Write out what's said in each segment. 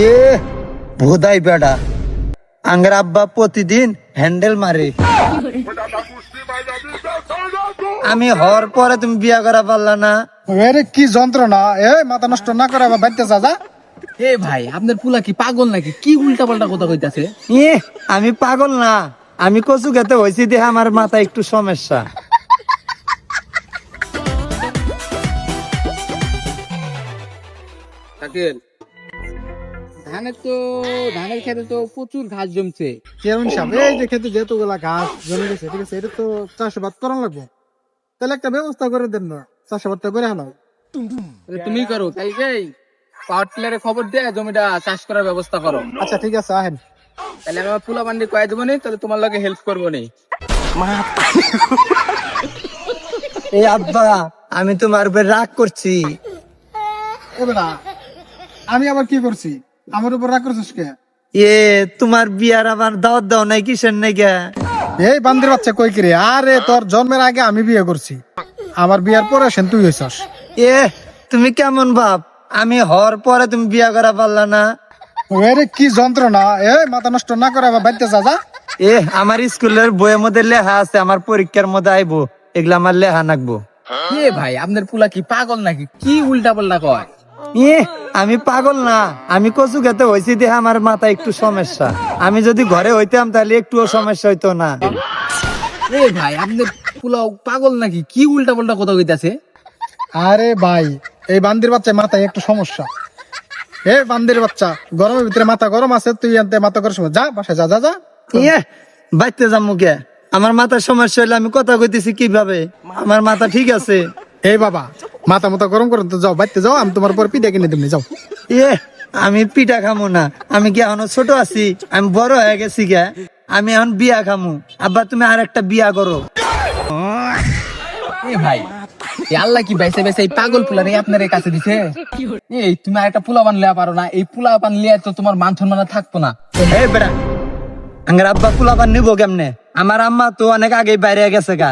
এ ভোদাই বেড়া আঙ্গের আব্বা প্রতিদিন হ্যান্ডেল মারে। আমি হওয়ার পরে তুমি বিয়া করা পারলা না। এরে কি যন্ত্রণা! মাথা নষ্ট না করে আবার বাড়িতে যা। এ ভাই আপনার পুলা কি পাগল নাকি? কি উল্টা পাল্টা কথা কইতাছে? আমি পাগল না, আমি কচু খেতে হয়েছি দেখে আমার মাথা একটু সমস্যা। ধানের খেতে তো প্রচুর ঘাস জমছে। চেয়ারম্যান সাহেব, এই যে খেতে যেতগুলা ঘাস জমে গেছে, ঠিক আছে, এটা তো চাষাবাদ করানো লাগবে। তাহলে একটা ব্যবস্থা করে দেন না, চাষাবাদটা করে হালাও। তুমি করো তাই পাওয়ার টিলারে খবর দিয়ে জমিটা চাষ করার ব্যবস্থা করো। আচ্ছা ঠিক আছে, আহেন। তাহলে আমার পুলা বান্ডি কয়ে দেবো নি, তাহলে তোমার লগে হেল্প করবো নি। এই আব্বা, আমি তোমার উপর রাগ করছি। এবার আমি আবার কি করছি? আমার উপর রাগ করছিস কে? তোমার বিয়ার আবার দাওয়াত দাও নাই কিসের নাকি? এই বান্দির বাচ্চা কই কিরে? আরে তোর জন্মের আগে আমি বিয়ে করছি, আমার বিয়ার পরে সেন তুই হইছস। তুমি কেমন ভাব? আমি হওয়ার পরে তুমি বিয়া করা পারলা না। এরে কি যন্ত্রণা! মাথা নষ্ট না করে আবার বাড়িতে যা। আমার স্কুলের বইয়ের মধ্যে লেখা আছে, আমার পরীক্ষার মধ্যে আইবো, এগুলা আমার লেখা নাকবো। ভাই আপনার পুলা কি পাগল নাকি? কি উল্টা পাল্টা কয়? আমি পাগল না, আমি কচু খেতে হয়েছি দেখে আমার মাথা একটু সমস্যা। আমি যদি ঘরে হইতাম তাহলে একটুও সমস্যা হইতো না। ভাই আপনার পুলা পাগল নাকি? কি উল্টা পাল্টা কথা কইতাছে? আরে ভাই, এই বান্দির বাচ্চা মাথায় একটু সমস্যা। বান্দির বাচ্চা, গরমের ভিতরে মাথা গরম আছে, তুই আনতে মাথা গরম, যা বাসায় যা। বাইতে যাম মুখে, আমার মাথার সমস্যা হইলে আমি কথা কইতেছি কিভাবে? আমার মাথা ঠিক আছে। বাবা, মাথা গরম করে তো যাও, বাইতে যাও, আমি তোমার পর পিঠা কিনে দিমনি, যাও। আমি পিঠা খামো না, আমি কি এখনো ছোট আছি? আমি বড় হয়ে গেছি গে, আমি এখন বিয়া খামু। আব্বা তুমি আর একটা বিয়া করো। ভাই আল্লাহ কি বাইসে বাইসে এই পাগল পুলারে আপনার কাছে দিছে? তুমি আর একটা পুলা বান লিয়া পারো না? এই পুলা বান লিয়া তো তোমার মান সম্মান থাকবো না। বেড়া, আঙ্গার আব্বা পোলাপান নিবো কেমনে? আমার আম্মা তো অনেক আগে বাইরে গেছে গা।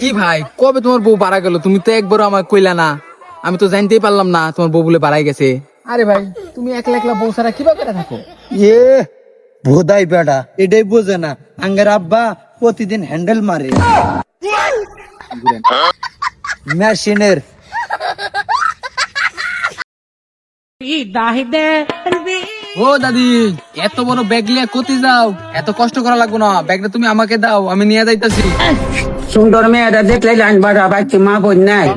কি ভাই, কবে তোমার বউ বাড়া গেল? তুমি তো একবারও আমার কইলা না, আমি তো জানতেই পারলাম না তোমার বউ বলে বাড়াই গেছে। আরে ভাই, তুমি একলা একলা বউ ছাড়া কিভাবে করে থাকো? ভোদাই বেড়া, এটাই বোঝে না। আঙ্গার আব্বা প্রতিদিন হ্যান্ডেল মারে মেশিনের। ও দাদি, এত বড় ব্যাগ লিয়া কোথায় যাও? এত কষ্ট করা লাগবে না, ব্যাগটা তুমি আমাকে দাও, আমি নিয়ে যাইতাছি। সুন্দর মেয়েরা দেখলে লাইনবার বাড়িতে মা বোন নাই।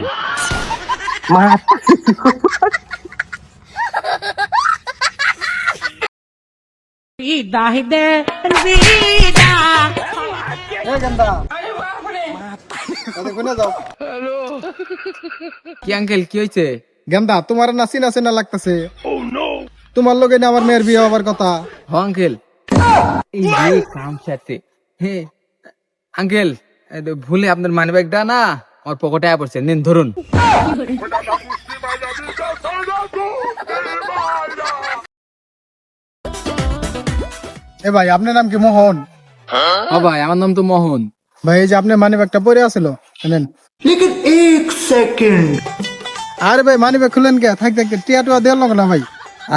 কি আঙ্কেল, কি হয়েছে? গেন্দা, তোমার না চিনা চিনা লাগতেছে। তোমার লগে না আমার মেয়ের বিয়ে হবার কথা। হ আঙ্কেল, এই কাম সাথে। আঙ্কেল, ভুলে আপনার মানি ব্যাগটা না আমার পকেটে পড়ছে, নিন ধরুন। ভাই, আপনার নাম কি মোহন? ভাই আমার নাম তো মোহন। ভাই, এই যে আপনার মানি ব্যাগটা পরে আছিল, নেন। আরে ভাই, মানি ব্যাগ খুলেন কে? থাকতে টিয়া টুয়া দেওয়ার লোক না ভাই।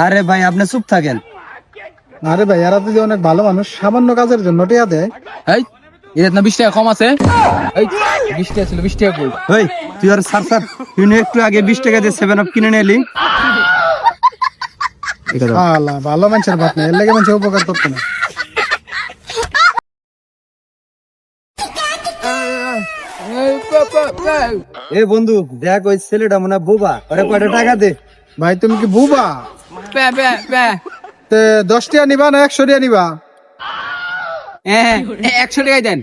আরে ভাই, আপনি চুপ থাকেন। আরে ভাই, এরা যদি অনেক ভালো মানুষ, সামান্য কাজের জন্য টিয়া দেয়। এর না 20 টাকা কম আছে? 20 টাকা ছিল, 20 টাকা কই? তুই আর স্যার তুই একটু আগে 20 টাকা দিয়ে 7 আপ কিনে নিলি। ভালো মানুষের ভাত নেই, এর লেগে মানুষের উপকার করতে না। বন্ধু দেখ, ওই ছেলেটা মনে হয় বোবা, ওরে কয়টা টাকা দে। ভাই, তুমি কি বুবা? 10 টাকা নিবা না 100 টাকা নিবা? 100 টাকাই দেন।